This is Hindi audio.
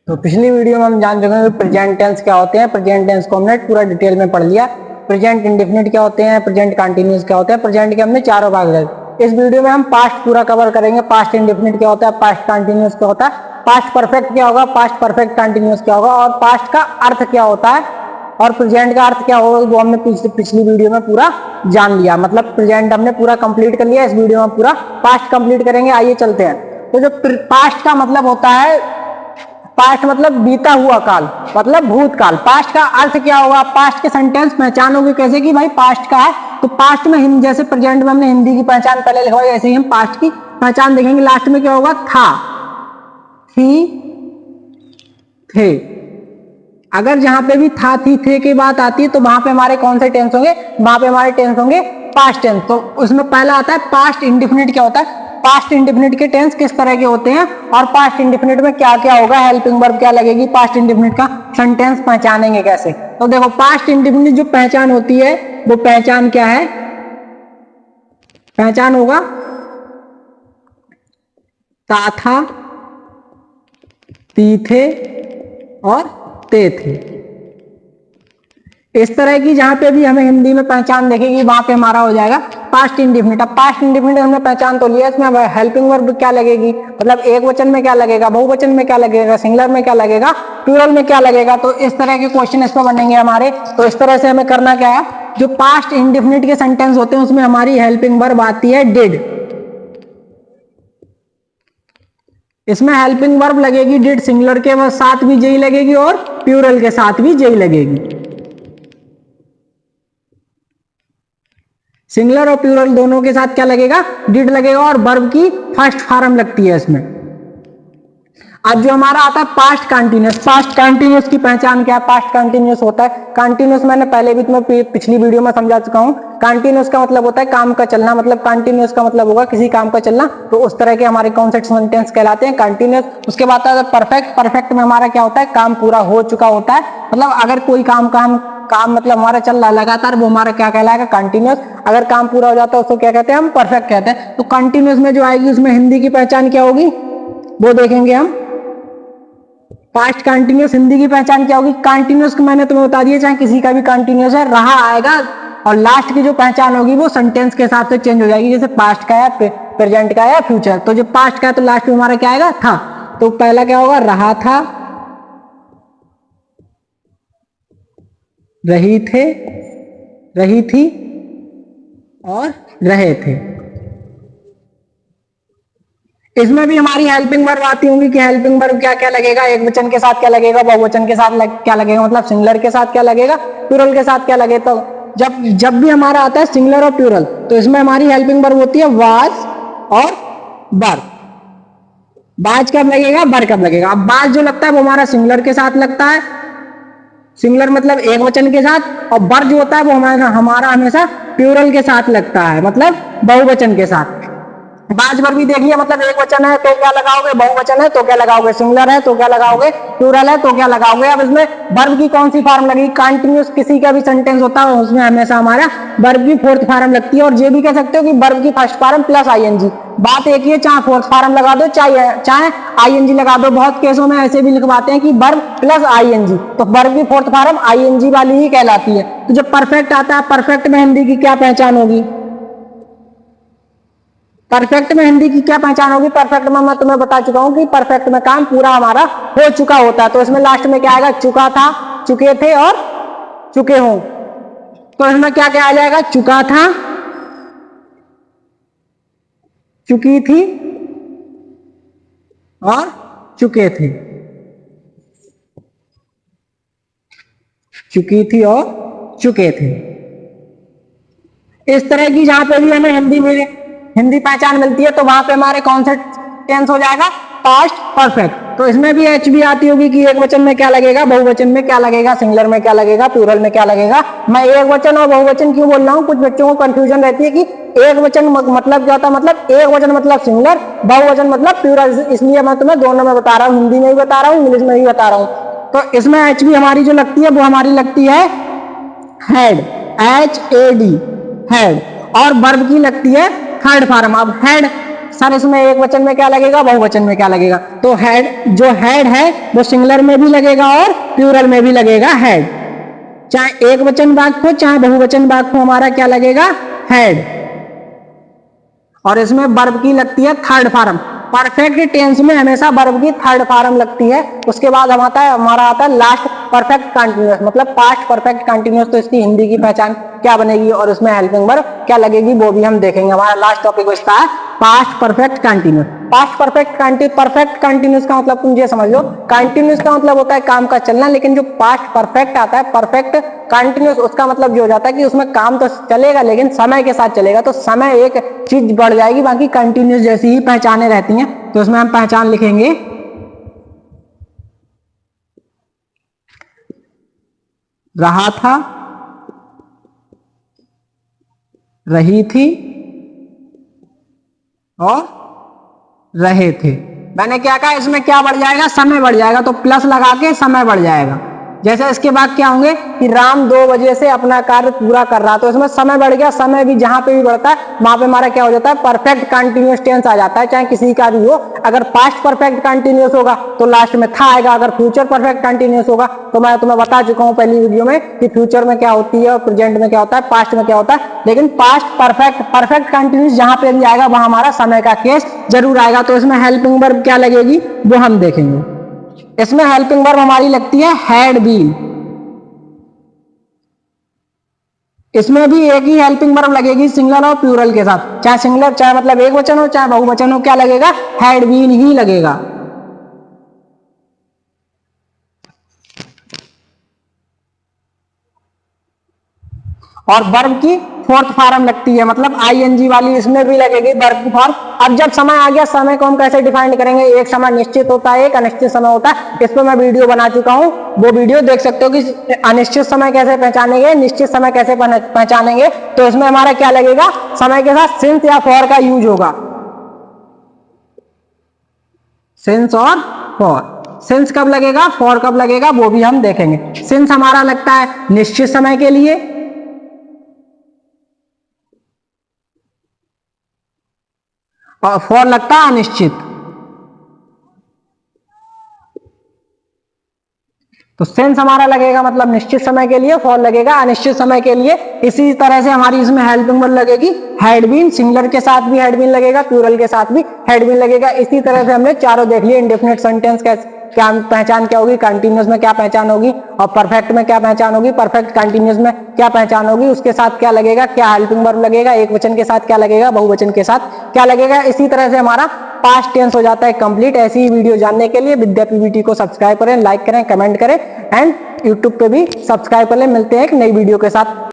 तो पिछली वीडियो में हम जान चुके हैं प्रेजेंट टेंस क्या होते हैं। प्रेजेंट टेंस को हमने पूरा डिटेल में पढ़ लिया। प्रेजेंट इंडेफिनिट क्या होते हैं, प्रेजेंट कंटीन्यूअस क्या होते हैं, प्रेजेंट के हमने चारों भाग लिया। इस वीडियो में हम पास्ट पूरा कवर करेंगे। पास्ट इंडेफिनिट क्या होता है, पास्ट कंटीन्यूअस क्या होता है, पास्ट परफेक्ट क्या होगा, पास्ट परफेक्ट कंटीन्यूअस क्या होगा और पास्ट का अर्थ क्या होता है और प्रेजेंट का अर्थ क्या होगा, वो हमने पिछली वीडियो में पूरा जान लिया। मतलब प्रेजेंट हमने पूरा कंप्लीट कर लिया। इस वीडियो में पूरा पास्ट कंप्लीट करेंगे। आइए चलते हैं। तो जो पास्ट का मतलब होता है, पास्ट मतलब बीता हुआ काल, मतलब भूतकाल। पास्ट का अर्थ क्या होगा, पास्ट के सेंटेंस पहचानोगे कैसे कि भाई पास्ट का है। तो पास्ट में हिंदी, जैसे प्रेजेंट में हमने हिंदी की पहचान पहले लिखवाई, ऐसे ही हम पास्ट की पहचान देखेंगे। लास्ट में क्या होगा, था, थी, थे। अगर जहां पे भी था, थी, थे की बात आती है तो वहां पे हमारे कौन से टेंस होंगे, वहां पे हमारे टेंस होंगे पास्ट टेंस। तो उसमें पहला आता है पास्ट इंडेफिनिट। क्या होता है, पास्ट इंडेफिनिट के टेंस किस तरह के होते हैं और पास्ट इंडेफिनिट में क्या क्या होगा, हेल्पिंग वर्ब क्या लगेगी, पास्ट इंडेफिनिट का सेंटेंस पहचानेंगे कैसे। तो देखो पास्ट इंडेफिनिट जो पहचान होती है वो पहचान क्या है, पहचान होगा ता था, ती थे और ते थे। इस तरह की जहां पे भी हमें हिंदी में पहचान देखेगी वहां पे हमारा हो जाएगा पास्ट इंडेफिनिट। अब पास्ट इंडेफिनिट हमने पहचान तो लिया, इसमें हेल्पिंग वर्ब क्या लगेगी, मतलब एक वचन में क्या लगेगा, बहुवचन में क्या लगेगा, सिंगुलर में क्या लगेगा, प्लूरल में क्या लगेगा। तो इस तरह के क्वेश्चन इस पर बनेंगे हमारे। तो इस तरह से हमें करना क्या है, जो पास्ट इंडेफिनिट के सेंटेंस होते हैं उसमें हमारी हेल्पिंग वर्ब आती है डिड। इसमें हेल्पिंग वर्ब लगेगी डिड, सिंगुलर के साथ भी जेई लगेगी और प्लूरल के साथ भी जेई लगेगी। सिंगुलर और प्लूरल दोनों के साथ क्या लगेगा, डिड लगेगा और वर्ब की फर्स्ट फॉर्म लगती है इसमें। अब जो हमारा आता है पास्ट कंटीन्यूअस, पास्ट कंटीन्यूअस की पहचान क्या है, पास्ट कंटीन्यूअस होता है, कंटीन्यूअस मैंने पहले भी तुम्हें पिछली वीडियो में समझा चुका हूं। कंटीन्यूअस का मतलब होता है काम का चलना, मतलब कंटीन्यूअस का मतलब होगा किसी काम का चलना। तो उस तरह के हमारे कौन से सेंटेंस कहलाते हैं, कंटीन्यूअस। उसके बाद आता है परफेक्ट। परफेक्ट में हमारा क्या होता है, काम पूरा हो चुका होता है। मतलब अगर कोई काम मतलब हमारा चल रहा है लगातार, वो हमारा क्या कहलाएगा, कंटीन्यूअस। अगर काम पूरा हो जाता है उसको क्या कहते हैं, हम परफेक्ट कहते हैं। तो कंटीन्यूअस में जो आएगी उसमें हिंदी की पहचान क्या होगी वो देखेंगे हम। पास्ट कंटिन्यूअस हिंदी की पहचान क्या होगी, कंटिन्यूअस मैंने तुम्हें बता दिया, चाहे किसी का भी कंटिन्यूअस है, रहा आएगा और लास्ट की जो पहचान होगी वो सेंटेंस के हिसाब से चेंज हो जाएगी। जैसे पास्ट का है, प्रेजेंट का है या फ्यूचर। तो जो पास्ट का है तो लास्ट में हमारा क्या आएगा, था। तो पहला क्या होगा, रहा था, रही थे, रही थी और रहे थे। इसमें भी हमारी हेल्पिंग वर्ब आती होंगी कि हेल्पिंग वर्ब क्या क्या लगेगा, एक वचन के साथ क्या लगेगा, बहुवचन के साथ क्या लगेगा, मतलब सिंगुलर के साथ क्या लगेगा, प्लूरल के साथ क्या लगेगा। तो जब भी हमारा आता है सिंगुलर और प्लूरल तो इसमें हमारी हेल्पिंग वर्ब होती है वाज और बर। बाज कब लगेगा, बर कब लगेगा। अब बाज जो लगता है वो हमारा सिंगुलर के साथ लगता है, सिंगुलर मतलब एक वचन के साथ, और बर जो होता है वो हमारा हमेशा प्लूरल के साथ लगता है, मतलब बहुवचन के साथ। बाज पर भी देख लिया, मतलब एक वचन है तो क्या लगाओगे, बहुवचन है तो क्या लगाओगे, सिंगुलर है तो क्या लगाओगे, प्लूरल है तो क्या लगाओगे। अब इसमें वर्ब की कौन सी फॉर्म लगेगी, कंटीन्यूअस किसी का भी सेंटेंस होता है उसमें हमेशा हमारा वर्ब की फोर्थ फॉर्म लगती है। और ये भी कह सकते हो कि वर्ब की फर्स्ट फॉर्म प्लस आईएनजी। बात एक ही है, चाहे फोर्थ फॉर्म लगा दो चाहे आईएनजी लगा दो। बहुत केसों में ऐसे भी लिखवाते हैं कि वर्ब प्लस आईएनजी, तो वर्ब की फोर्थ फॉर्म आईएनजी वाली ही कहलाती है। तो जब परफेक्ट आता है, परफेक्ट में हिंदी की क्या पहचान होगी, परफेक्ट में हिंदी की क्या पहचान होगी, परफेक्ट में मैं तुम्हें बता चुका हूं कि परफेक्ट में काम पूरा हमारा हो चुका होता है। तो इसमें लास्ट में क्या आएगा, चुका था, चुके थे और चुके हो। तो इसमें क्या क्या आ जाएगा, चुका था, चुकी थी और चुके थे, चुकी थी और चुके थे। इस तरह की जहां पे भी हमें हिंदी पहचान मिलती है तो वहां पे हमारे कौन से टेंस हो जाएगा, पास्ट परफेक्ट। तो इसमें भी एच भी आती होगी कि एक वचन में क्या लगेगा, बहुवचन में क्या लगेगा, सिंगुलर में क्या लगेगा, प्लूरल में क्या लगेगा। मैं एक वचन और बहुवचन क्यों बोल रहा हूँ, कुछ बच्चों को कंफ्यूजन रहती है कि एक वचन मतलब क्या होता है, मतलब एक वचन मतलब सिंगुलर, बहुवचन मतलब प्लूरल। इसलिए मैं तुम्हें दोनों में बता रहा हूँ, हिंदी में भी बता रहा हूँ, इंग्लिश में भी बता रहा हूँ। तो इसमें एच भी हमारी जो लगती है वो हमारी लगती है हेड, HAD, हेड। और वर्ब की लगती है थर्ड फॉर्म। अब हेड सर इसमें एक वचन में क्या लगेगा, बहुवचन में क्या लगेगा? तो हेड, जो हेड है वो सिंगुलर में भी लगेगा और प्लूरल में भी लगेगा हेड। चाहे एक वचन वाक्य हो चाहे बहुवचन वाक्य हो, हमारा क्या लगेगा? हेड। और इसमें वर्ब की लगती है थर्ड फॉर्म। परफेक्ट टेंस में हमेशा वर्ब की थर्ड फॉर्म लगती है। उसके बाद हमारा आता है लास्ट परफेक्ट कंटिन्यूअस, मतलब पास्ट परफेक्ट कंटिन्यूअस। तो इसकी हिंदी की पहचान क्या बनेगी और उसमें हेल्पिंग वर्ब क्या लगेगी वो भी हम देखेंगे। हमारा लास्ट टॉपिक बचता है past perfect continuous. Past perfect continuous का मतलब तुम ये समझ लो, कंटिन्यूअस का मतलब होता है काम का चलना, लेकिन जो पास्ट परफेक्ट आता है, परफेक्ट कंटिन्यूअस, उसका मतलब ये हो जाता है कि उसमें काम तो चलेगा लेकिन समय के साथ चलेगा। तो समय एक चीज बढ़ जाएगी, बाकी कंटिन्यूअस जैसी ही पहचाने रहती हैं। तो उसमें हम पहचान लिखेंगे रहा था, रही थी और रहे थे। मैंने क्या कहा, इसमें क्या बढ़ जाएगा? समय बढ़ जाएगा। तो प्लस लगा के समय बढ़ जाएगा। जैसे इसके बाद क्या होंगे कि राम 2 बजे से अपना कार्य पूरा कर रहा, तो इसमें समय बढ़ गया। समय भी जहां पे भी बढ़ता है वहां पे हमारा क्या हो जाता है? परफेक्ट कंटिन्यूअस टेंस आ जाता है, चाहे किसी का भी हो। अगर पास्ट परफेक्ट कंटिन्यूअस होगा तो लास्ट में था आएगा। अगर फ्यूचर परफेक्ट कंटिन्यूअस होगा तो मैं तुम्हें बता चुका हूं पहली वीडियो में कि फ्यूचर में क्या होती है और प्रेजेंट में क्या होता है, पास्ट में क्या होता है। लेकिन पास्ट परफेक्ट कंटिन्यूअस जहां पे भी आएगा वहां हमारा समय का केस जरूर आएगा। तो इसमें हेल्पिंग वर्ब क्या लगेगी वो हम देखेंगे। इसमें हेल्पिंग वर्ब हमारी लगती है हैड बीन। इसमें भी एक ही हेल्पिंग वर्ब लगेगी सिंगुलर और प्लूरल के साथ। चाहे सिंगुलर, चाहे मतलब एक वचन हो, चाहे बहुवचन हो, क्या लगेगा? हैड बीन ही लगेगा। और वर्ब की फोर्थ फॉर्म लगती है, मतलब आईएनजी वाली, इसमें भी लगेगी वर्ब की फॉर्म। अब जब समय आ गया, समय को हम कैसे डिफाइन करेंगे? एक समय निश्चित होता है, एक अनिश्चित समय होता है। इस पर मैं वीडियो बना चुका हूं, वो वीडियो देख सकते हो कि अनिश्चित समय कैसे पहचानेंगे, निश्चित समय कैसे पहचानेंगे। तो इसमें हमारा क्या लगेगा? समय के साथ सिंस या फॉर का यूज होगा। सिंस और फॉर। सिंस कब लगेगा, फॉर कब लगेगा, वो भी हम देखेंगे। सिंस हमारा लगता है निश्चित समय के लिए, और फॉर लगता है अनिश्चित। तो सेंस हमारा लगेगा मतलब निश्चित समय के लिए, फॉर लगेगा अनिश्चित समय के लिए। इसी तरह से हमारी इसमें हेल्पिंग वर्ब लगेगी हैड बीन। सिंगुलर के साथ भी हैड बीन लगेगा, प्लूरल के साथ भी हैड बीन लगेगा। इसी तरह से हमने चारों देख लिए। इंडेफिनिट सेंटेंस क्या पहचान क्या होगी, कंटिन्यूअस में क्या पहचान होगी, और परफेक्ट में क्या पहचान होगी, परफेक्ट कंटिन्यूअस में क्या पहचान होगी, उसके साथ क्या लगेगा, क्या हेल्पिंग वर्ब लगेगा, एक वचन के साथ क्या लगेगा, बहुवचन के साथ क्या लगेगा। इसी तरह से हमारा पास्ट टेंस हो जाता है कंप्लीट। ऐसी ही वीडियो जानने के लिए विद्या पीवीटी को सब्सक्राइब करें, लाइक करें, कमेंट करें एंड यूट्यूब पे भी सब्सक्राइब करें। मिलते हैं एक नई वीडियो के साथ।